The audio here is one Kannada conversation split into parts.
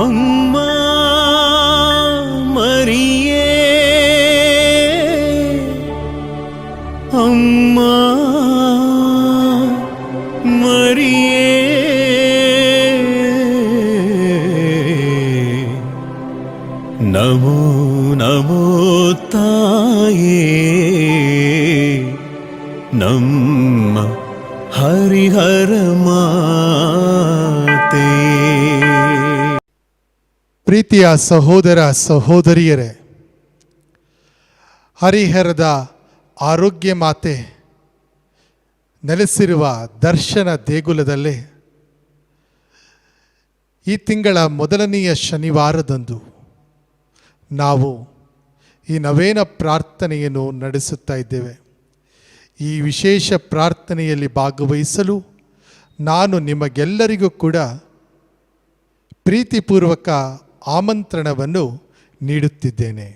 ಅಮ್ಮ ಮರಿಯೇ, ಅಮ್ಮ ಮರಿಯೇ, ನಮೋ ನಮೋ ತಾಯೇ, ನಮ್ಮ ಹರಿಹರ ಮಾತೆ. ಪ್ರೀತಿಯ ಸಹೋದರ ಸಹೋದರಿಯರೇ, ಹರಿಹರದ ಆರೋಗ್ಯ ಮಾತೆ ನೆಲೆಸಿರುವ ದರ್ಶನ ದೇಗುಲದಲ್ಲಿ ಈ ತಿಂಗಳ ಮೊದಲನೆಯ ಶನಿವಾರದಂದು ನಾವು ಈ ನವೇನ ಪ್ರಾರ್ಥನೆಯನ್ನು ನಡೆಸುತ್ತಾ ಇದ್ದೇವೆ. ಈ ವಿಶೇಷ ಪ್ರಾರ್ಥನೆಯಲ್ಲಿ ಭಾಗವಹಿಸಲು ನಾನು ನಿಮಗೆಲ್ಲರಿಗೂ ಕೂಡ ಪ್ರೀತಿಪೂರ್ವಕ ಆಮಂತ್ರಣವನ್ನು ನೀಡುತ್ತಿದ್ದೇನೆ.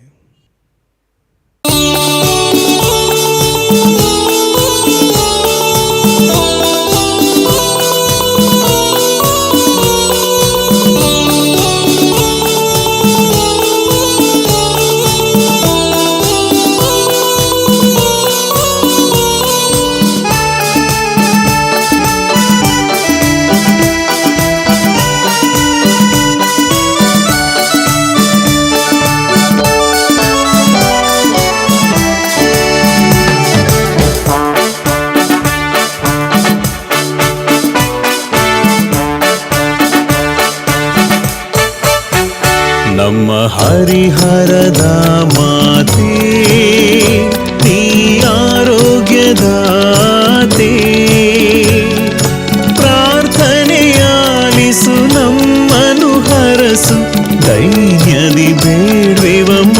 ನಮ್ಮ ಹರಿಹರದ ಮಾತೆ, ನೀ ಆರೋಗ್ಯದಾತೆ, ಪ್ರಾರ್ಥನೆಯಾಲಿಸು ನಮ್ಮನು ಹರಸು, ದೈನ್ಯದಿ ಬೇಡ್ವೆವಮ್ಮ,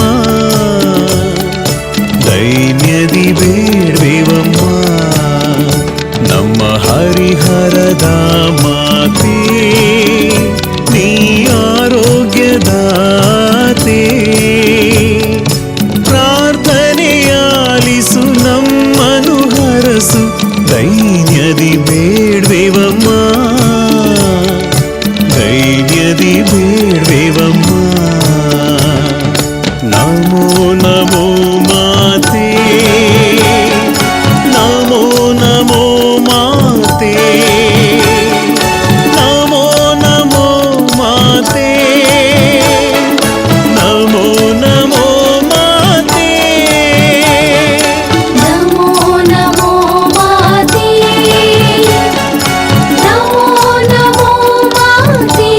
ದೈನ್ಯದಿ ಬೇಡ್ವೆವಮ್ಮ. ನಮ್ಮ ಹರಿಹರದ ಮಾತೆ, ನೀ ಆರೋಗ್ಯದಾತೆ, ಪ್ರಾರ್ಥನೆಯಾಲಿಸು ನಮ್ಮನು ಹರಸು, ದೈನ್ಯದಿ ಬೇಡ್ವೆವಮ್ಮ, ದೈನ್ಯದಿ ಬೇಡ್ವೆವಮ್ಮ. ನಮೋ ನಮೋ ಮಾತೆ, ನಮೋ ನಮೋ ಮಾತೆ, ನಮೋ ನಮೋ ಮಾತೆ, ನಮೋ ನಮೋ ಮಾತೆ, ನಮೋ ನಮೋ ಮಾತೆ, ನಮೋ ನಮೋ ಮಾತೆ,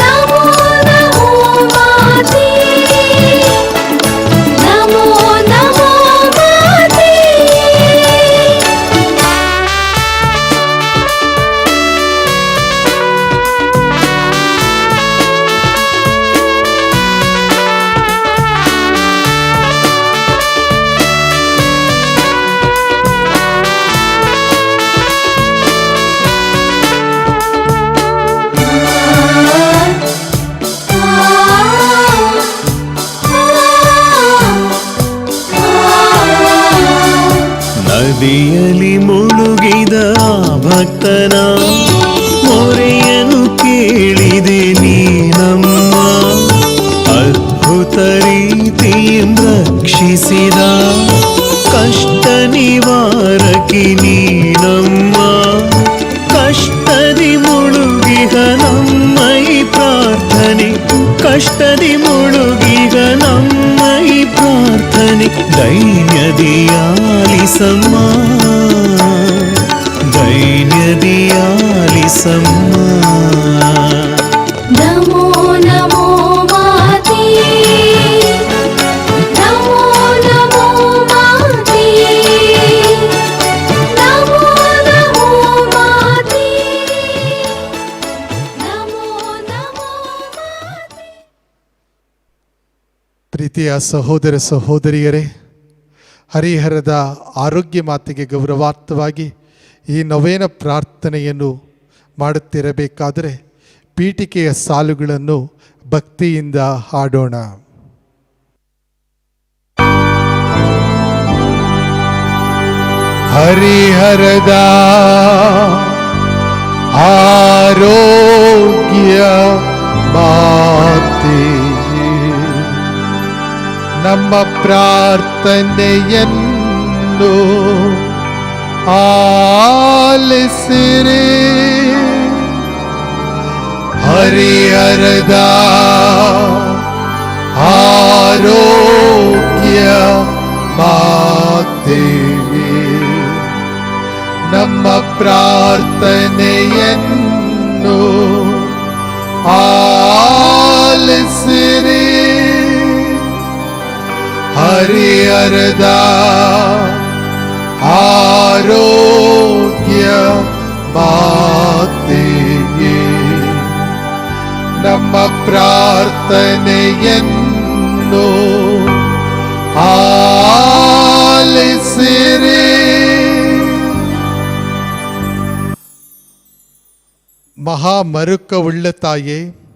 ನಮೋ ನಮೋ ಮಾತೆ, ನಮೋ ನಮೋ ಮಾತೆ. ನದಿಯಲ್ಲಿ ಮುಳುಗಿದ ಭಕ್ತನ ಮೊರೆಯನ್ನು ಕೇಳಿದೆ ನೀನಮ್ಮ, ಅದ್ಭುತ ರೀತಿಯಿಂದ ರಕ್ಷಿಸಿದ ಕಷ್ಟ ನಿವಾರಕಿ ನೀನಮ್ಮ. ಕಷ್ಟದಿ ಮುಳುಗಿಗ ನಮ್ಮ ಈ ಪ್ರಾರ್ಥನೆ, ಕಷ್ಟದಿ ಮುಳುಗಿಗ ನಮ್ಮ ಈ ಪ್ರಾರ್ಥನೆ, ದೈನ್ಯದಿಯಾಲಿಸಮ್ಮ, ದೈನ್ಯದಿಯಾಲಿಸಮ್ಮ. ನಮೋ ನಮೋ ಮಾತೆ, ನಮೋ ನಮೋ ಮಾತೆ, ನಮೋ ನಮೋ ಮಾತೆ, ನಮೋ ನಮೋ ಮಾತೆ. ಪ್ರೀತಿಯ ಸಹೋದರ ಸಹೋದರಿಯರೇ, ಹರಿಹರದ ಆರೋಗ್ಯ ಮಾತೆಗೆ ಗೌರವಾರ್ಥವಾಗಿ ಈ ನವೇನ ಪ್ರಾರ್ಥನೆಯನ್ನು ಮಾಡುತ್ತಿರಬೇಕಾದರೆ ಪೀಠಿಕೆಯ ಸಾಲುಗಳನ್ನು ಭಕ್ತಿಯಿಂದ ಹಾಡೋಣ. ಹರಿಹರದ ಆರೋಗ್ಯ ಮಾತೆಯೇ ನಮ್ಮ ಪ್ರಾರ್ಥನೆಯನ್ನು ಆಲಿಸಿರಿ. ಹರಿಹರದ ಆರೋಗ್ಯ ಮಾತೆಯೇ ನಮ್ಮ ಪ್ರಾರ್ಥನೆಯನ್ನು ಆಲಿಸಿರಿ. ಹರಿಹರದ ಆರೋಗ್ಯ ಮಾತೆಯೇ ನಮ್ಮ ಪ್ರಾರ್ಥನೆಯನ್ನು ಆಲಿಸಿರಿ. ಮಹಾಮರುಕವುಳ್ಳ ತಾಯೇ,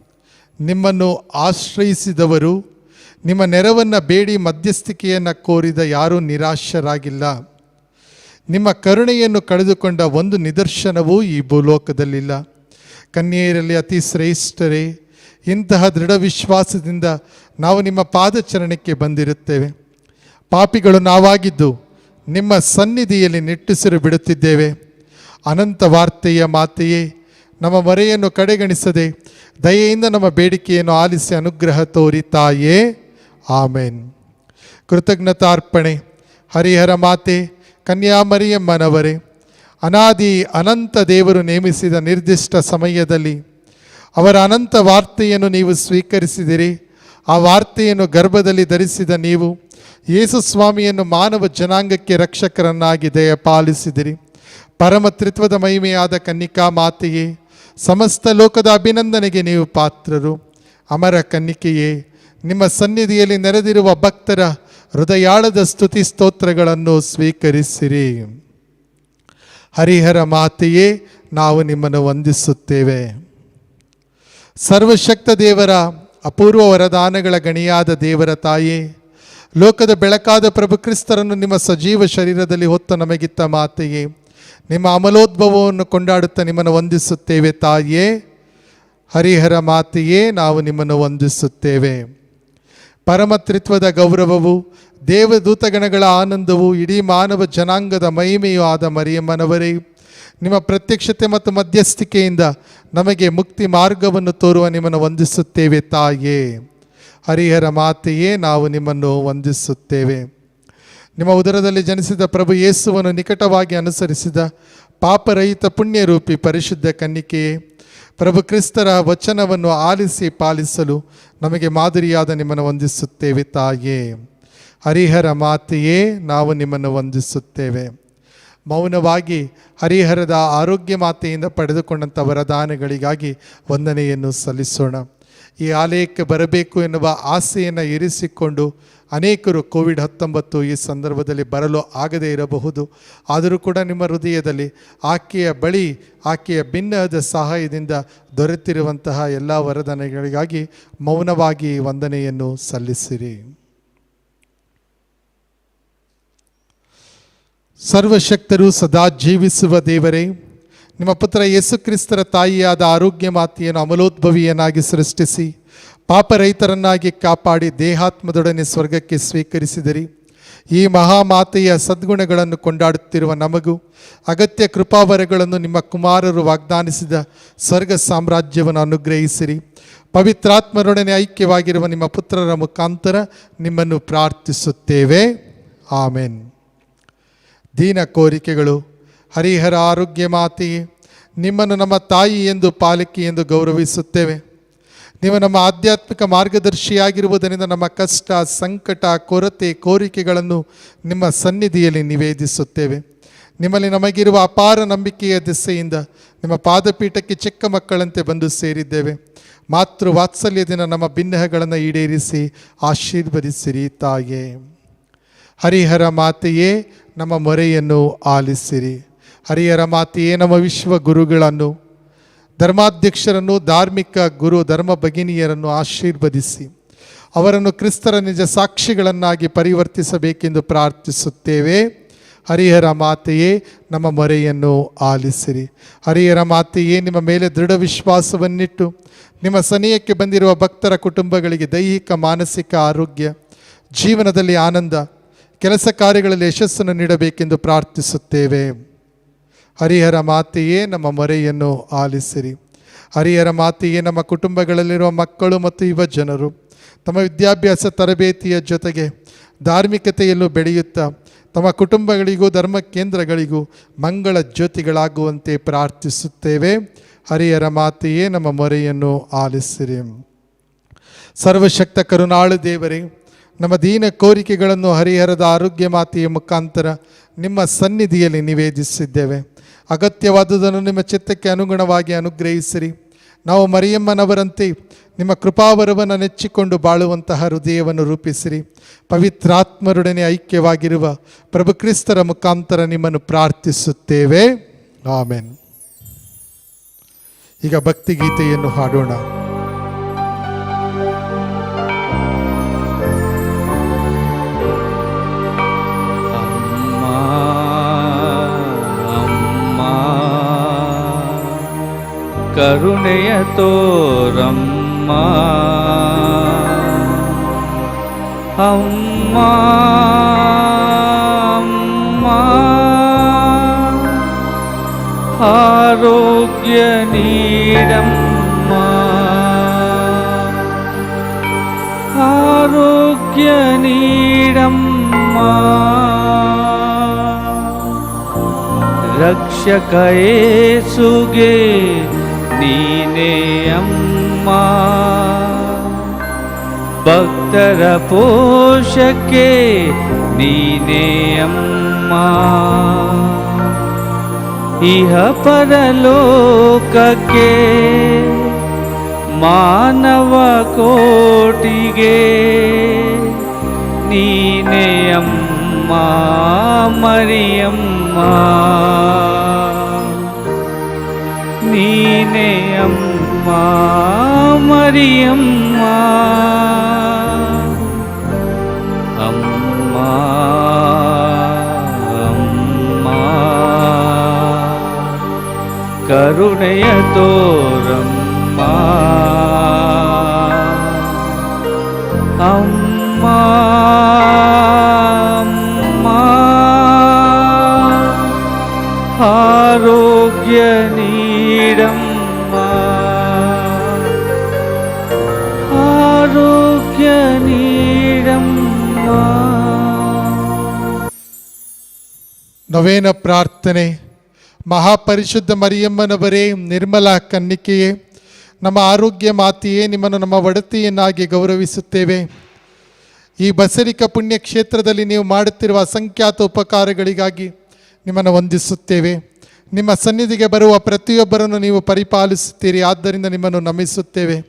ನಿಮ್ಮನ್ನು ಆಶ್ರಯಿಸಿದವರು, ನಿಮ್ಮ ನೆರವನ್ನು ಬೇಡಿ ಮಧ್ಯಸ್ಥಿಕೆಯನ್ನು ಕೋರಿದ ಯಾರೂ ನಿರಾಶರಾಗಿಲ್ಲ. ನಿಮ್ಮ ಕರುಣೆಯನ್ನು ಕಳೆದುಕೊಂಡ ಒಂದು ನಿದರ್ಶನವೂ ಈ ಭೂಲೋಕದಲ್ಲಿಲ್ಲ. ಕನ್ಯೆಯರಲ್ಲಿ ಅತಿ ಶ್ರೇಷ್ಠರೇ, ಇಂತಹ ದೃಢ ವಿಶ್ವಾಸದಿಂದ ನಾವು ನಿಮ್ಮ ಪಾದಚರಣಕ್ಕೆ ಬಂದಿರುತ್ತೇವೆ. ಪಾಪಿಗಳು ನಾವಾಗಿದ್ದು ನಿಮ್ಮ ಸನ್ನಿಧಿಯಲ್ಲಿ ನಿಟ್ಟುಸಿರು ಬಿಡುತ್ತಿದ್ದೇವೆ. ಅನಂತ ವಾರ್ತೆಯ ಮಾತೆಯೇ, ನಮ್ಮ ಮೊರೆಯನ್ನು ಕಡೆಗಣಿಸದೆ ದಯೆಯಿಂದ ನಮ್ಮ ಬೇಡಿಕೆಯನ್ನು ಆಲಿಸಿ ಅನುಗ್ರಹ ತೋರಿ ತಾಯೇ. ಆಮೇನ್. ಕೃತಜ್ಞತಾರ್ಪಣೆ. ಹರಿಹರ ಮಾತೆ ಕನ್ಯಾಮರಿಯಮ್ಮನವರೇ, ಅನಾದಿ ಅನಂತ ದೇವರು ನೇಮಿಸಿದ ನಿರ್ದಿಷ್ಟ ಸಮಯದಲ್ಲಿ ಅವರ ಅನಂತ ವಾರ್ತೆಯನ್ನು ನೀವು ಸ್ವೀಕರಿಸಿದಿರಿ. ಆ ವಾರ್ತೆಯನ್ನು ಗರ್ಭದಲ್ಲಿ ಧರಿಸಿದ ನೀವು ಯೇಸು ಸ್ವಾಮಿಯನ್ನು ಮಾನವ ಜನಾಂಗಕ್ಕೆ ರಕ್ಷಕರನ್ನಾಗಿ ದಯಪಾಲಿಸಿದಿರಿ. ಪರಮತ್ರಿತ್ವದ ಮಹಿಮೆಯಾದ ಕನ್ನಿಕಾ ಮಾತೆಯೇ, ಸಮಸ್ತ ಲೋಕದ ಅಭಿನಂದನೆಗೆ ನೀವು ಪಾತ್ರರು. ಅಮರ ಕನ್ನಿಕೆಯೇ, ನಿಮ್ಮ ಸನ್ನಿಧಿಯಲ್ಲಿ ನೆರೆದಿರುವ ಭಕ್ತರ ಹೃದಯಾಳದ ಸ್ತುತಿ ಸ್ತೋತ್ರಗಳನ್ನು ಸ್ವೀಕರಿಸಿರಿ. ಹರಿಹರ ಮಾತೆಯೇ, ನಾವು ನಿಮ್ಮನ್ನು ವಂದಿಸುತ್ತೇವೆ. ಸರ್ವಶಕ್ತ ದೇವರ ಅಪೂರ್ವ ವರದಾನಗಳ ಗಣಿಯಾದ ದೇವರ ತಾಯೇ, ಲೋಕದ ಬೆಳಕಾದ ಪ್ರಭು ಕ್ರಿಸ್ತರನ್ನು ನಿಮ್ಮ ಸಜೀವ ಶರೀರದಲ್ಲಿ ಹೊತ್ತ ನಮಗಿತ್ತ ಮಾತೆಯೇ, ನಿಮ್ಮ ಅಮಲೋದ್ಭವವನ್ನು ಕೊಂಡಾಡುತ್ತಾ ನಿಮ್ಮನ್ನು ವಂದಿಸುತ್ತೇವೆ ತಾಯೇ. ಹರಿಹರ ಮಾತೆಯೇ, ನಾವು ನಿಮ್ಮನ್ನು ವಂದಿಸುತ್ತೇವೆ. ಪರಮತ್ರಿತ್ವದ ಗೌರವವು, ದೇವದೂತಗಣಗಳ ಆನಂದವು, ಇಡೀ ಮಾನವ ಜನಾಂಗದ ಮಹಿಮೆಯೂ ಆದ ಮರಿಯಮ್ಮನವರೇ, ನಿಮ್ಮ ಪ್ರತ್ಯಕ್ಷತೆ ಮತ್ತು ಮಧ್ಯಸ್ಥಿಕೆಯಿಂದ ನಮಗೆ ಮುಕ್ತಿ ಮಾರ್ಗವನ್ನು ತೋರುವ ನಿಮ್ಮನ್ನು ವಂದಿಸುತ್ತೇವೆ ತಾಯೇ. ಹರಿಹರ ಮಾತೆಯೇ, ನಾವು ನಿಮ್ಮನ್ನು ವಂದಿಸುತ್ತೇವೆ. ನಿಮ್ಮ ಉದರದಲ್ಲಿ ಜನಿಸಿದ ಪ್ರಭು ಯೇಸುವನ್ನು ನಿಕಟವಾಗಿ ಅನುಸರಿಸಿದ ಪಾಪರಹಿತ ಪುಣ್ಯರೂಪಿ ಪರಿಶುದ್ಧ ಕನ್ನಿಕೆಯೇ, ಪ್ರಭು ಕ್ರಿಸ್ತರ ವಚನವನ್ನು ಆಲಿಸಿ ಪಾಲಿಸಲು ನಮಗೆ ಮಾದರಿಯಾದ ನಿಮ್ಮನ್ನು ವಂದಿಸುತ್ತೇವೆ ತಾಯೇ. ಹರಿಹರ ಮಾತೆಯೇ, ನಾವು ನಿಮ್ಮನ್ನು ವಂದಿಸುತ್ತೇವೆ. ಮೌನವಾಗಿ ಹರಿಹರದ ಆರೋಗ್ಯ ಮಾತೆಯಿಂದ ಪಡೆದುಕೊಂಡಂಥ ವರದಾನಗಳಿಗಾಗಿ ವಂದನೆಯನ್ನು ಸಲ್ಲಿಸೋಣ. ಈ ಆಲಯಕ್ಕೆ ಬರಬೇಕು ಎನ್ನುವ ಆಸೆಯನ್ನು ಇರಿಸಿಕೊಂಡು ಅನೇಕರು ಕೋವಿಡ್-19 ಈ ಸಂದರ್ಭದಲ್ಲಿ ಬರಲು ಆಗದೇ ಇರಬಹುದು. ಆದರೂ ಕೂಡ ನಿಮ್ಮ ಹೃದಯದಲ್ಲಿ ಆಕೆಯ ಬಳಿ, ಆಕೆಯ ಭಿನ್ನದ ಸಹಾಯದಿಂದ ದೊರೆತಿರುವಂತಹ ಎಲ್ಲ ವರದಾನಗಳಿಗಾಗಿ ಮೌನವಾಗಿ ವಂದನೆಯನ್ನು ಸಲ್ಲಿಸಿರಿ. ಸರ್ವಶಕ್ತರು ಸದಾ ಜೀವಿಸುವ ದೇವರೇ, ನಿಮ್ಮ ಪುತ್ರ ಯೇಸು ಕ್ರಿಸ್ತರ ತಾಯಿಯಾದ ಆರೋಗ್ಯ ಮಾತೆಯನ್ನು ಅಮಲೋದ್ಭವಿಯನ್ನಾಗಿ ಸೃಷ್ಟಿಸಿ ಪಾಪರಹಿತರನ್ನಾಗಿ ಕಾಪಾಡಿ ದೇಹಾತ್ಮದೊಡನೆ ಸ್ವರ್ಗಕ್ಕೆ ಸ್ವೀಕರಿಸಿದಿರಿ. ಈ ಮಹಾಮಾತೆಯ ಸದ್ಗುಣಗಳನ್ನು ಕೊಂಡಾಡುತ್ತಿರುವ ನಮಗೂ ಅಗತ್ಯ ಕೃಪಾವರಗಳನ್ನು ನಿಮ್ಮ ಕುಮಾರರು ವಾಗ್ದಾನಿಸಿದ ಸ್ವರ್ಗ ಸಾಮ್ರಾಜ್ಯವನ್ನು ಅನುಗ್ರಹಿಸಿರಿ. ಪವಿತ್ರಾತ್ಮರೊಡನೆ ಐಕ್ಯವಾಗಿರುವ ನಿಮ್ಮ ಪುತ್ರರ ಮುಖಾಂತರ ನಿಮ್ಮನ್ನು ಪ್ರಾರ್ಥಿಸುತ್ತೇವೆ. ಆಮೇನ್. ದೀನ ಕೋರಿಕೆಗಳು. ಹರಿಹರ ಆರೋಗ್ಯ ಮಾತೆಯೇ, ನಿಮ್ಮನ್ನು ನಮ್ಮ ತಾಯಿ ಎಂದು, ಪಾಲಕಿ ಎಂದು ಗೌರವಿಸುತ್ತೇವೆ. ನೀವು ನಮ್ಮ ಆಧ್ಯಾತ್ಮಿಕ ಮಾರ್ಗದರ್ಶಿಯಾಗಿರುವುದರಿಂದ ನಮ್ಮ ಕಷ್ಟ, ಸಂಕಟ, ಕೊರತೆ, ಕೋರಿಕೆಗಳನ್ನು ನಿಮ್ಮ ಸನ್ನಿಧಿಯಲ್ಲಿ ನಿವೇದಿಸುತ್ತೇವೆ. ನಿಮ್ಮಲ್ಲಿ ನಮಗಿರುವ ಅಪಾರ ನಂಬಿಕೆಯ ದಿಸೆಯಿಂದ ನಿಮ್ಮ ಪಾದಪೀಠಕ್ಕೆ ಚಿಕ್ಕ ಮಕ್ಕಳಂತೆ ಬಂದು ಸೇರಿದ್ದೇವೆ. ಮಾತೃ ವಾತ್ಸಲ್ಯದಿಂದ ನಮ್ಮ ಭಿನ್ನಹಗಳನ್ನು ಈಡೇರಿಸಿ ಆಶೀರ್ವದಿಸಿರಿ ತಾಯೇ. ಹರಿಹರ ಮಾತೆಯೇ, ನಮ್ಮ ಮೊರೆಯನ್ನು ಆಲಿಸಿರಿ. ಹರಿಹರ ಮಾತೆಯೇ, ನಮ್ಮ ವಿಶ್ವ ಗುರುಗಳನ್ನು, ಧರ್ಮಾಧ್ಯಕ್ಷರನ್ನು, ಧಾರ್ಮಿಕ ಗುರು ಧರ್ಮ ಭಗಿನಿಯರನ್ನು ಆಶೀರ್ವದಿಸಿ ಅವರನ್ನು ಕ್ರಿಸ್ತರ ನಿಜ ಸಾಕ್ಷಿಗಳನ್ನಾಗಿ ಪರಿವರ್ತಿಸಬೇಕೆಂದು ಪ್ರಾರ್ಥಿಸುತ್ತೇವೆ. ಹರಿಹರ ಮಾತೆಯೇ ನಮ್ಮ ಮೊರೆಯನ್ನು ಆಲಿಸಿರಿ. ಹರಿಹರ ಮಾತೆಯೇ ನಿಮ್ಮ ಮೇಲೆ ದೃಢ ವಿಶ್ವಾಸವನ್ನಿಟ್ಟು ನಿಮ್ಮ ಸನಿಹಕ್ಕೆ ಬಂದಿರುವ ಭಕ್ತರ ಕುಟುಂಬಗಳಿಗೆ ದೈಹಿಕ ಮಾನಸಿಕ ಆರೋಗ್ಯ, ಜೀವನದಲ್ಲಿ ಆನಂದ, ಕೆಲಸ ಕಾರ್ಯಗಳಲ್ಲಿ ಯಶಸ್ಸನ್ನು ನೀಡಬೇಕೆಂದು ಪ್ರಾರ್ಥಿಸುತ್ತೇವೆ. ಹರಿಹರ ಮಾತೆಯೇ ನಮ್ಮ ಮೊರೆಯನ್ನು ಆಲಿಸಿರಿ. ಹರಿಹರ ಮಾತೆಯೇ ನಮ್ಮ ಕುಟುಂಬಗಳಲ್ಲಿರುವ ಮಕ್ಕಳು ಮತ್ತು ಯುವ ಜನರು ತಮ್ಮ ವಿದ್ಯಾಭ್ಯಾಸ ತರಬೇತಿಯ ಜೊತೆಗೆ ಧಾರ್ಮಿಕತೆಯಲ್ಲೂ ಬೆಳೆಯುತ್ತಾ ತಮ್ಮ ಕುಟುಂಬಗಳಿಗೂ ಧರ್ಮ ಕೇಂದ್ರಗಳಿಗೂ ಮಂಗಳ ಜ್ಯೋತಿಗಳಾಗುವಂತೆ ಪ್ರಾರ್ಥಿಸುತ್ತೇವೆ. ಹರಿಹರ ಮಾತೆಯೇ ನಮ್ಮ ಮೊರೆಯನ್ನು ಆಲಿಸಿರಿ. ಸರ್ವಶಕ್ತ ಕರುಣಾಳು ದೇವರೇ, ನಮ್ಮ ದೀನ ಕೋರಿಕೆಗಳನ್ನು ಹರಿಹರದ ಆರೋಗ್ಯ ಮಾತೆಯ ಮುಖಾಂತರ ನಿಮ್ಮ ಸನ್ನಿಧಿಯಲ್ಲಿ ನಿವೇದಿಸಿದ್ದೇವೆ. ಅಗತ್ಯವಾದುದನ್ನು ನಿಮ್ಮ ಚಿತ್ತಕ್ಕೆ ಅನುಗುಣವಾಗಿ ಅನುಗ್ರಹಿಸಿರಿ. ನಾವು ಮರಿಯಮ್ಮನವರಂತೆ ನಿಮ್ಮ ಕೃಪಾವರವನ್ನು ನೆಚ್ಚಿಕೊಂಡು ಬಾಳುವಂತಹ ಹೃದಯವನ್ನು ರೂಪಿಸಿರಿ. ಪವಿತ್ರಾತ್ಮರೊಡನೆ ಐಕ್ಯವಾಗಿರುವ ಪ್ರಭು ಕ್ರಿಸ್ತರ ಮುಖಾಂತರ ನಿಮ್ಮನ್ನು ಪ್ರಾರ್ಥಿಸುತ್ತೇವೆ. ಆಮೆನ್. ಈಗ ಭಕ್ತಿಗೀತೆಯನ್ನು ಹಾಡೋಣ. ಕರುಣೆಯ ತೋರಮ್ಮ ಅಮ್ಮ ಅಮ್ಮ, ಆರೋಗ್ಯ ನೀಡಮ್ಮ ಆರೋಗ್ಯ ನೀಡಮ್ಮ, ರಕ್ಷಕ ಯೇಸುಗೆ ನೀನೇ ಅಮ್ಮ, ಭಕ್ತರ ಪೋಷಕ್ಕೆ ನೀನೇ ಅಮ್ಮ, ಇಹ ಪರಲೋಕಕ್ಕೆ ಮಾನವ ಕೋಟಿಗೆ ನೀನೇ ಅಮ್ಮ ಮರಿಯಮ್ಮ, ನೀನೇ ಅಮ್ಮ ಮರಿಯಮ್ಮ, ಅಮ್ಮ ಅಮ್ಮ, ಕರುಣೆಯ ತೋರಮ್ಮ, ಅಮ್ಮ ಅಮ್ಮ, ಆರೋಗ್ಯ ನೀಡಮ್ಮ ಆರೋಗ್ಯ ನೀಡಮ್ಮ. ನವೇನ ಪ್ರಾರ್ಥನೆ. ಮಹಾಪರಿಶುದ್ಧ ಮರಿಯಮ್ಮನವರೇ, ನಿರ್ಮಲ ಕನ್ನಿಕೆಯೇ, ನಮ್ಮ ಆರೋಗ್ಯ ಮಾತೆಯೇ, ನಿಮ್ಮನ್ನು ನಮ್ಮ ಒಡತಿಯನ್ನಾಗಿ ಗೌರವಿಸುತ್ತೇವೆ. ಈ ಬಸರಿಕಾ ಪುಣ್ಯಕ್ಷೇತ್ರದಲ್ಲಿ ನೀವು ಮಾಡುತ್ತಿರುವ ಅಸಂಖ್ಯಾತ ಉಪಕಾರಗಳಿಗಾಗಿ ನಿಮ್ಮನ್ನು ವಂದಿಸುತ್ತೇವೆ. ನಿಮ್ಮ ಸನ್ನಿಧಿಗೆ ಬರುವ ಪ್ರತಿಯೊಬ್ಬರನ್ನು ನೀವು ಪರಿಪಾಲಿಸುತ್ತೀರಿ, ಆದ್ದರಿಂದ ನಿಮ್ಮನ್ನು ನಮಿಸುತ್ತೇವೆ.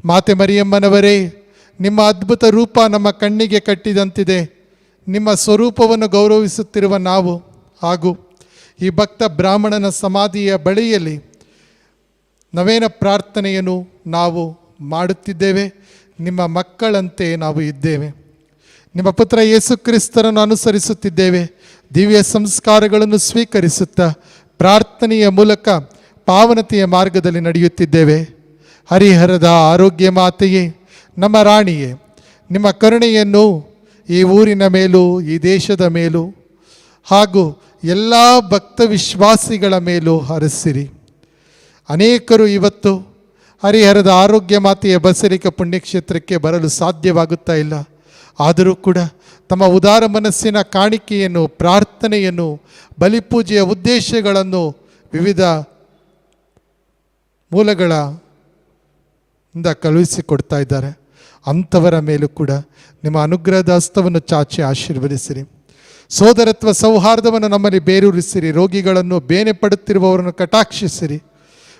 ಮಾತೆ ಮರಿಯಮ್ಮನವರೇ, ನಿಮ್ಮ ಅದ್ಭುತ ರೂಪ ನಮ್ಮ ಕಣ್ಣಿಗೆ ಕಟ್ಟಿದಂತಿದೆ. ನಿಮ್ಮ ಸ್ವರೂಪವನ್ನು ಗೌರವಿಸುತ್ತಿರುವ ನಾವು ಹಾಗೂ ಈ ಭಕ್ತ ಬ್ರಾಹ್ಮಣನ ಸಮಾಧಿಯ ಬಳಿಯಲ್ಲಿ ನವೇನ ಪ್ರಾರ್ಥನೆಯನ್ನು ನಾವು ಮಾಡುತ್ತಿದ್ದೇವೆ. ನಿಮ್ಮ ಮಕ್ಕಳಂತೆ ನಾವು ಇದ್ದೇವೆ. ನಿಮ್ಮ ಪುತ್ರ ಯೇಸು ಕ್ರಿಸ್ತರನ್ನು ಅನುಸರಿಸುತ್ತಿದ್ದೇವೆ. ದಿವ್ಯ ಸಂಸ್ಕಾರಗಳನ್ನು ಸ್ವೀಕರಿಸುತ್ತಾ ಪ್ರಾರ್ಥನೆಯ ಮೂಲಕ ಪಾವನತೆಯ ಮಾರ್ಗದಲ್ಲಿ ನಡೆಯುತ್ತಿದ್ದೇವೆ. ಹರಿಹರದ ಆರೋಗ್ಯ ಮಾತೆಯೇ, ನಮ್ಮ ರಾಣಿಯೇ, ನಿಮ್ಮ ಕರುಣೆಯನ್ನು ಈ ಊರಿನ ಮೇಲೂ ಈ ದೇಶದ ಮೇಲೂ ಹಾಗೂ ಎಲ್ಲ ಭಕ್ತ ವಿಶ್ವಾಸಿಗಳ ಮೇಲೂ ಹರಸಿರಿ. ಅನೇಕರು ಇವತ್ತು ಹರಿಹರದ ಆರೋಗ್ಯ ಮಾತೆಯ ಬಸರಿಕಾ ಪುಣ್ಯಕ್ಷೇತ್ರಕ್ಕೆ ಬರಲು ಸಾಧ್ಯವಾಗುತ್ತಾ ಇಲ್ಲ. ಆದರೂ ಕೂಡ ತಮ್ಮ ಉದಾರ ಮನಸ್ಸಿನ ಕಾಣಿಕೆಯನ್ನು, ಪ್ರಾರ್ಥನೆಯನ್ನು, ಬಲಿಪೂಜೆಯ ಉದ್ದೇಶಗಳನ್ನು ವಿವಿಧ ಮೂಲಗಳಿಂದ ಕಳುಹಿಸಿಕೊಡ್ತಾ ಇದ್ದಾರೆ. ಅಂಥವರ ಮೇಲೂ ಕೂಡ ನಿಮ್ಮ ಅನುಗ್ರಹದ ಹಸ್ತವನ್ನು ಚಾಚಿ ಆಶೀರ್ವದಿಸಿರಿ. ಸೋದರತ್ವ ಸೌಹಾರ್ದವನ್ನು ನಮ್ಮಲ್ಲಿ ಬೇರೂರಿಸಿರಿ. ರೋಗಿಗಳನ್ನು, ಬೇನೆ ಪಡುತ್ತಿರುವವರನ್ನು ಕಟಾಕ್ಷಿಸಿರಿ.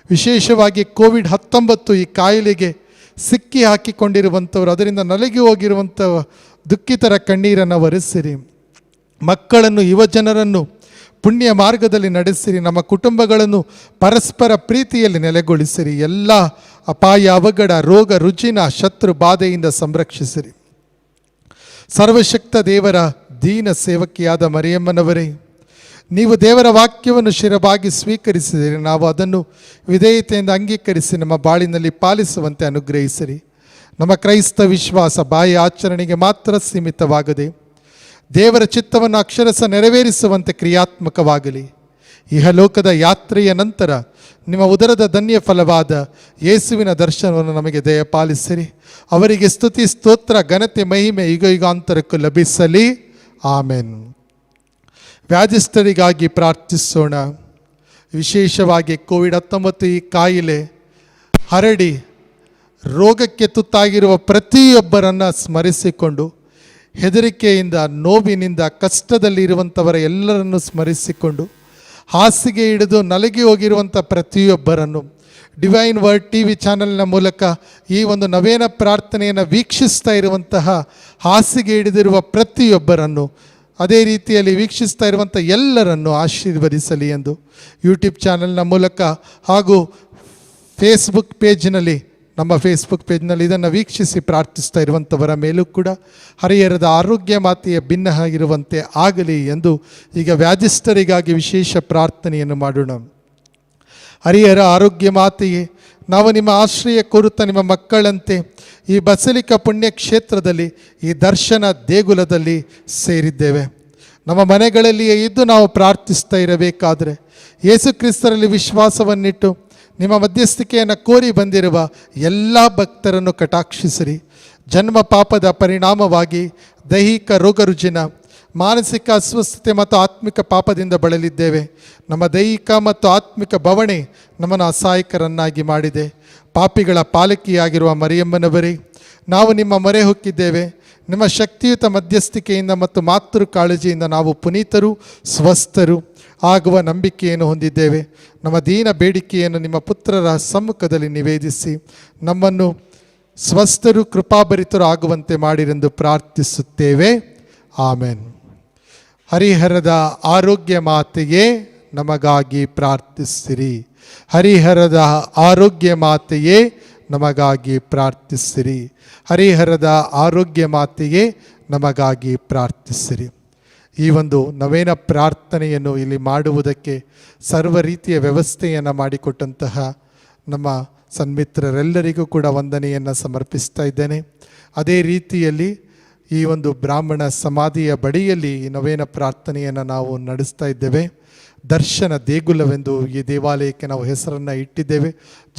ವಿಶೇಷವಾಗಿ ಕೋವಿಡ್-19 ಈ ಕಾಯಿಲೆಗೆ ಸಿಕ್ಕಿ ಹಾಕಿಕೊಂಡಿರುವಂಥವರು, ಅದರಿಂದ ನಲಗಿ ಹೋಗಿರುವಂಥ ದುಃಖಿತರ ಕಣ್ಣೀರನ್ನು ಒರೆಸಿರಿ. ಮಕ್ಕಳನ್ನು, ಯುವಜನರನ್ನು ಪುಣ್ಯ ಮಾರ್ಗದಲ್ಲಿ ನಡೆಸಿರಿ. ನಮ್ಮ ಕುಟುಂಬಗಳನ್ನು ಪರಸ್ಪರ ಪ್ರೀತಿಯಲ್ಲಿ ನೆಲೆಗೊಳಿಸಿರಿ. ಎಲ್ಲ ಅಪಾಯ, ಅವಘಡ, ರೋಗ ರುಜಿನ, ಶತ್ರು ಬಾಧೆಯಿಂದ ಸಂರಕ್ಷಿಸಿರಿ. ಸರ್ವಶಕ್ತ ದೇವರ ದೀನ ಸೇವಕಿಯಾದ ಮರಿಯಮ್ಮನವರೇ, ನೀವು ದೇವರ ವಾಕ್ಯವನ್ನು ಶಿರವಾಗಿ ಸ್ವೀಕರಿಸಿದರೆ ನಾವು ಅದನ್ನು ವಿಧೇಯತೆಯಿಂದ ಅಂಗೀಕರಿಸಿ ನಮ್ಮ ಬಾಳಿನಲ್ಲಿ ಪಾಲಿಸುವಂತೆ ಅನುಗ್ರಹಿಸಿರಿ. ನಮ್ಮ ಕ್ರೈಸ್ತ ವಿಶ್ವಾಸ ಬಾಯಿ ಆಚರಣೆಗೆ ಮಾತ್ರ ಸೀಮಿತವಾಗದೆ ದೇವರ ಚಿತ್ತವನ್ನು ಅಕ್ಷರಶಃ ನೆರವೇರಿಸುವಂತೆ ಕ್ರಿಯಾತ್ಮಕವಾಗಲಿ. ಇಹಲೋಕದ ಯಾತ್ರೆಯ ನಂತರ ನಿಮ್ಮ ಉದರದ ಧನ್ಯ ಫಲವಾದ ಯೇಸುವಿನ ದರ್ಶನವನ್ನು ನಮಗೆ ದಯಪಾಲಿಸಿರಿ. ಅವರಿಗೆ ಸ್ತುತಿ, ಸ್ತೋತ್ರ, ಘನತೆ, ಮಹಿಮೆ ಯುಗ ಯುಗಾಂತರಕ್ಕೂ ಲಭಿಸಲಿ. ಆಮೆನ್. ವ್ಯಾಧಿಸ್ಥರಿಗಾಗಿ ಪ್ರಾರ್ಥಿಸೋಣ. ವಿಶೇಷವಾಗಿ ಕೋವಿಡ್-19 ಈ ಕಾಯಿಲೆ ಹರಡಿ ರೋಗಕ್ಕೆ ತುತ್ತಾಗಿರುವ ಪ್ರತಿಯೊಬ್ಬರನ್ನು ಸ್ಮರಿಸಿಕೊಂಡು, ಹೆದರಿಕೆಯಿಂದ, ನೋವಿನಿಂದ, ಕಷ್ಟದಲ್ಲಿರುವಂಥವರ ಎಲ್ಲರನ್ನು ಸ್ಮರಿಸಿಕೊಂಡು, ಹಾಸಿಗೆ ಹಿಡಿದು ನಲಗಿ ಹೋಗಿರುವಂಥ ಪ್ರತಿಯೊಬ್ಬರನ್ನು ಡಿವೈನ್ ವರ್ಡ್ TV ಚಾನೆಲ್ನ ಮೂಲಕ ಈ ಒಂದು ನವೇನ ಪ್ರಾರ್ಥನೆಯನ್ನು ವೀಕ್ಷಿಸ್ತಾ ಇರುವಂತಹ ಹಾಸಿಗೆ ಹಿಡಿದಿರುವ ಪ್ರತಿಯೊಬ್ಬರನ್ನು, ಅದೇ ರೀತಿಯಲ್ಲಿ ವೀಕ್ಷಿಸ್ತಾ ಇರುವಂಥ ಎಲ್ಲರನ್ನು ಆಶೀರ್ವದಿಸಲಿ ಎಂದು ಯೂಟ್ಯೂಬ್ ಚಾನೆಲ್ನ ಮೂಲಕ ಹಾಗೂ ಫೇಸ್ಬುಕ್ ಪೇಜ್ನಲ್ಲಿ, ನಮ್ಮ ಫೇಸ್ಬುಕ್ ಪೇಜ್ನಲ್ಲಿ ಇದನ್ನು ವೀಕ್ಷಿಸಿ ಪ್ರಾರ್ಥಿಸ್ತಾ ಇರುವಂಥವರ ಮೇಲೂ ಕೂಡ ಹರಿಹರದ ಆರೋಗ್ಯ ಮಾತೆಯ ಭಿನ್ನ ಆಗಿರುವಂತೆ ಆಗಲಿ ಎಂದು ಈಗ ವ್ಯಾಧಿಸ್ಥರಿಗಾಗಿ ವಿಶೇಷ ಪ್ರಾರ್ಥನೆಯನ್ನು ಮಾಡೋಣ. ಹರಿಹರ ಆರೋಗ್ಯ ಮಾತೆಯೇ, ನಾವು ನಿಮ್ಮ ಆಶ್ರಯ ಕೋರುತ್ತಾ ನಿಮ್ಮ ಮಕ್ಕಳಂತೆ ಈ ಬಸಲಿಕ ಪುಣ್ಯಕ್ಷೇತ್ರದಲ್ಲಿ, ಈ ದರ್ಶನ ದೇಗುಲದಲ್ಲಿ ಸೇರಿದ್ದೇವೆ. ನಮ್ಮ ಮನೆಗಳಲ್ಲಿಯೇ ಇದ್ದು ನಾವು ಪ್ರಾರ್ಥಿಸ್ತಾ ಇರಬೇಕಾದರೆ ಯೇಸು ಕ್ರಿಸ್ತರಲ್ಲಿ ವಿಶ್ವಾಸವನ್ನಿಟ್ಟು ನಿಮ್ಮ ಮಧ್ಯಸ್ಥಿಕೆಯನ್ನು ಕೋರಿ ಬಂದಿರುವ ಎಲ್ಲ ಭಕ್ತರನ್ನು ಕಟಾಕ್ಷಿಸಿರಿ. ಜನ್ಮ ಪಾಪದ ಪರಿಣಾಮವಾಗಿ ದೈಹಿಕ ರೋಗರುಜಿನ, ಮಾನಸಿಕ ಅಸ್ವಸ್ಥತೆ ಮತ್ತು ಆತ್ಮಿಕ ಪಾಪದಿಂದ ಬಳಲಿದ್ದೇವೆ. ನಮ್ಮ ದೈಹಿಕ ಮತ್ತು ಆತ್ಮಿಕ ಬವಣೆ ನಮ್ಮನ್ನು ಅಸಹಾಯಕರನ್ನಾಗಿ ಮಾಡಿದೆ. ಪಾಪಿಗಳ ಪಾಲಕಿಯಾಗಿರುವ ಮರಿಯಮ್ಮನವರೇ, ನಾವು ನಿಮ್ಮ ಮೊರೆ ಹೊಕ್ಕಿದ್ದೇವೆ. ನಿಮ್ಮ ಶಕ್ತಿಯುತ ಮಧ್ಯಸ್ಥಿಕೆಯಿಂದ ಮತ್ತು ಮಾತೃ ಕಾಳಜಿಯಿಂದ ನಾವು ಪುನೀತರು, ಸ್ವಸ್ಥರು ಆಗುವ ನಂಬಿಕೆಯನ್ನು ಹೊಂದಿದ್ದೇವೆ. ನಮ್ಮ ದೀನ ಬೇಡಿಕೆಯನ್ನು ನಿಮ್ಮ ಪುತ್ರರ ಸಮ್ಮುಖದಲ್ಲಿ ನಿವೇದಿಸಿ ನಮ್ಮನ್ನು ಸ್ವಸ್ಥರು, ಕೃಪಾಭರಿತರು ಆಗುವಂತೆ ಮಾಡಿರೆಂದು ಪ್ರಾರ್ಥಿಸುತ್ತೇವೆ. ಆಮೆನ್. ಹರಿಹರದ ಆರೋಗ್ಯ ಮಾತೆಯೇ, ನಮಗಾಗಿ ಪ್ರಾರ್ಥಿಸಿರಿ. ಹರಿಹರದ ಆರೋಗ್ಯ ಮಾತೆಯೇ, ನಮಗಾಗಿ ಪ್ರಾರ್ಥಿಸಿರಿ. ಹರಿಹರದ ಆರೋಗ್ಯ ಮಾತೆಯೇ, ನಮಗಾಗಿ ಪ್ರಾರ್ಥಿಸಿರಿ. ಈ ಒಂದು ನವೇನ ಪ್ರಾರ್ಥನೆಯನ್ನು ಇಲ್ಲಿ ಮಾಡುವುದಕ್ಕೆ ಸರ್ವ ರೀತಿಯ ವ್ಯವಸ್ಥೆಯನ್ನು ಮಾಡಿಕೊಟ್ಟಂತಹ ನಮ್ಮ ಸನ್ಮಿತ್ರರೆಲ್ಲರಿಗೂ ಕೂಡ ವಂದನೆಯನ್ನು ಸಮರ್ಪಿಸ್ತಾ ಇದ್ದೇನೆ. ಅದೇ ರೀತಿಯಲ್ಲಿ ಈ ಒಂದು ಬ್ರಾಹ್ಮಣ ಸಮಾಧಿಯ ಬಳಿಯಲ್ಲಿ ಈ ನವೇನ ಪ್ರಾರ್ಥನೆಯನ್ನು ನಾವು ನಡೆಸ್ತಾ ಇದ್ದೇವೆ. ದರ್ಶನ ದೇಗುಲವೆಂದು ಈ ದೇವಾಲಯಕ್ಕೆ ನಾವು ಹೆಸರನ್ನು ಇಟ್ಟಿದ್ದೇವೆ.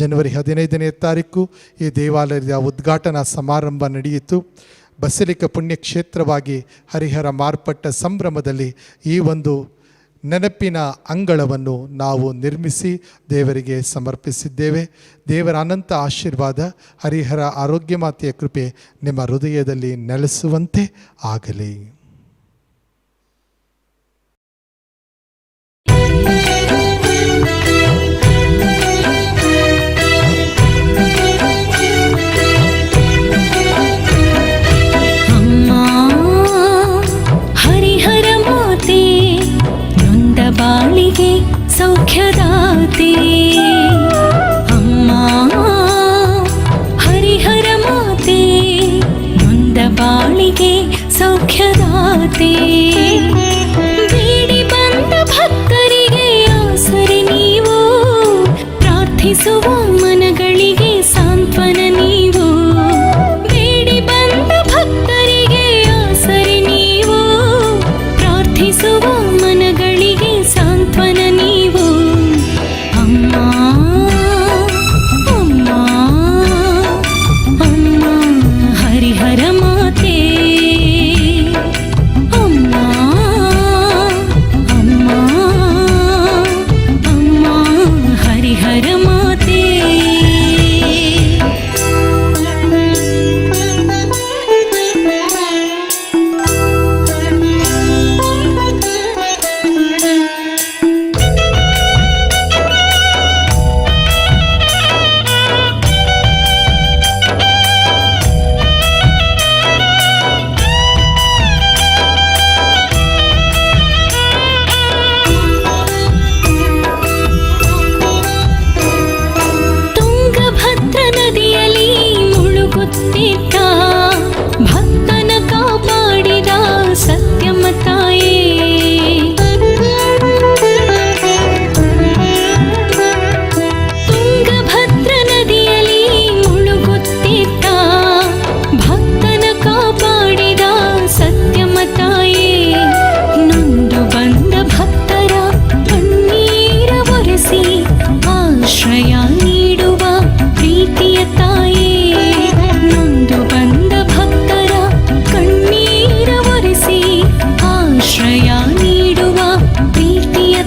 ಜನವರಿ 15ನೇ ತಾರೀಕು ಈ ದೇವಾಲಯದ ಉದ್ಘಾಟನಾ ಸಮಾರಂಭ ನಡೆಯಿತು. ಬಸಲಿಕ ಪುಣ್ಯಕ್ಷೇತ್ರವಾಗಿ ಹರಿಹರ ಮಾರ್ಪಟ್ಟ ಸಂಭ್ರಮದಲ್ಲಿ ಈ ಒಂದು ನೆನಪಿನ ಅಂಗಳವನ್ನು ನಾವು ನಿರ್ಮಿಸಿ ದೇವರಿಗೆ ಸಮರ್ಪಿಸಿದ್ದೇವೆ. ದೇವರ ಅನಂತ ಆಶೀರ್ವಾದ, ಹರಿಹರ ಆರೋಗ್ಯ ಮಾತೆಯ ಕೃಪೆ ನಿಮ್ಮ ಹೃದಯದಲ್ಲಿ ನೆಲೆಸುವಂತೆ ಆಗಲಿ. ಬಾಳಿಗೆ ಸೌಖ್ಯದಾತೆ ಅಮ್ಮ ಹರಿಹರ ಮಾತೆ, ನೊಂದ ಬಾಳಿಗೆ ಸೌಖ್ಯದಾತೆ. ಬೇಡಿ ಬಂದ ಭಕ್ತರಿಗೆ ಆಸರೆ ನೀವು, ಪ್ರಾರ್ಥಿಸುವ ಮನಗಳಿಗೆ ಸಾಂತ್ವನ ನೀವು. ಬೇಡಿ ಬಂದ ಭಕ್ತರಿಗೆ ಆಸರೆ ನೀವು, ಪ್ರಾರ್ಥಿಸುವ ಮನಗಳಿಗೆ ಸಾಂತ್ವನ ನೀವು. ಅಮ್ಮ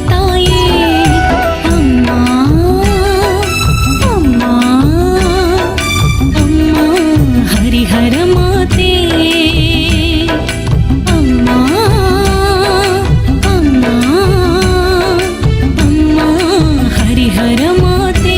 ತಾಯೇ ಅಮ್ಮ ಅಮ್ಮ ಅಮ್ಮ ಹರಿಹರ ಮಾತೆ ಅಮ್ಮ ಅಮ್ಮ ಅಮ್ಮ ಹರಿಹರ ಮಾತೆ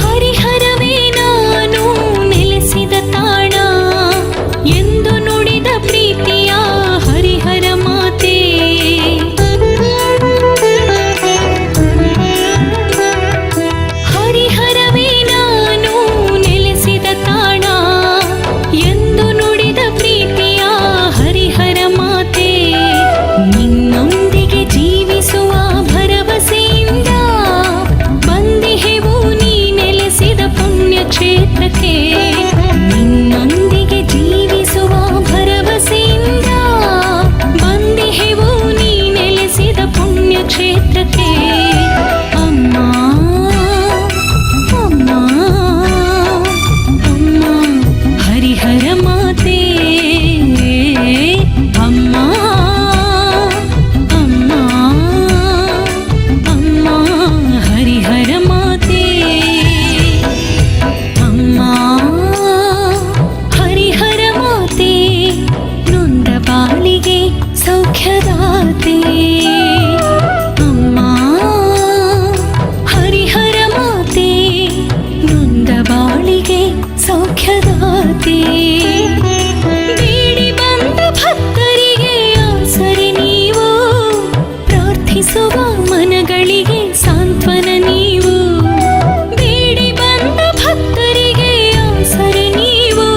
ಹರಿಹರವೇ ನಾನು ನೆಲೆಸಿದ ತಾಣ ಎಂದು ನುಡಿದ ಪ್ರೀತಿಯ ಹರಿಹರ ಮಾತೆ ಹರಿಹರವೇ ನಾನು ನೆಲೆಸಿದ ತಾಣ ಎಂದು ನುಡಿದ ಪ್ರೀತಿಯ ಹರಿಹರ ಮಾತೆ ನಿನ್ನೊಂದಿಗೆ ಜೀವಿಸುವ ಭರವಸೆಯಿಂದ ಬಂದಿಹೆವು ನೀ ನೆಲೆಸಿದ ಪುಣ್ಯಕ್ಷೇತ್ರಕ್ಕೆ ನಿನ್ನೊಂದಿಗೆ ಜೀವಿಸುವ ಭರವಸೆಯಿಂದ ಬಂದಿಹೆವು ನೀ ನೆಲೆಸಿದ ಪುಣ್ಯಕ್ಷೇತ್ರಕ್ಕೆ ಅಮ್ಮ ಅಮ್ಮ ಅಮ್ಮ ಹರಿಹರ ಮಾತೆ ಅಮ್ಮ ಅಮ್ಮ ಅಮ್ಮ ಹರಿಹರ ಮಾತೆ ಅಮ್ಮ ಹರಿಹರ ಮಾತೆ ನೊಂದ ಬಾಳಿಗೆ ಸೌಖ್ಯದಾತೆ ಅಮ್ಮ ಹರಿಹರ ಮಾತೆ ನೊಂದ ಬಾಳಿಗೆ ಸೌಖ್ಯದಾತೆ ಬೇಡಿ ಬಂದ ಭಕ್ತರಿಗೆ ಆಸರೆ ನೀವು ಪ್ರಾರ್ಥಿಸುವ ಮನಗಳಿಗೆ ಸಾಂತ್ವನ ನೀವು ಬೇಡಿ ಬಂದ ಭಕ್ತರಿಗೆ ಆಸರೆ ನೀವು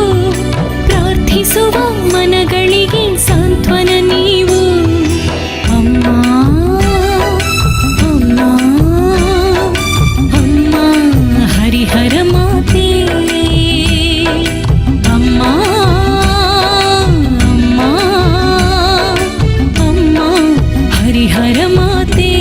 ಪ್ರಾರ್ಥಿಸುವ ಮನಗಳಿಗೆ ಸಾಂತ್ವನ ನೀವು ಅಮ್ಮ ಅಮ್ಮ ಅಮ್ಮ ಹರಿಹರ ಮಾತೆ ಅಮ್ಮ ಅಮ್ಮ ಅಮ್ಮ ಹರಿಹರ ಮಾತೆ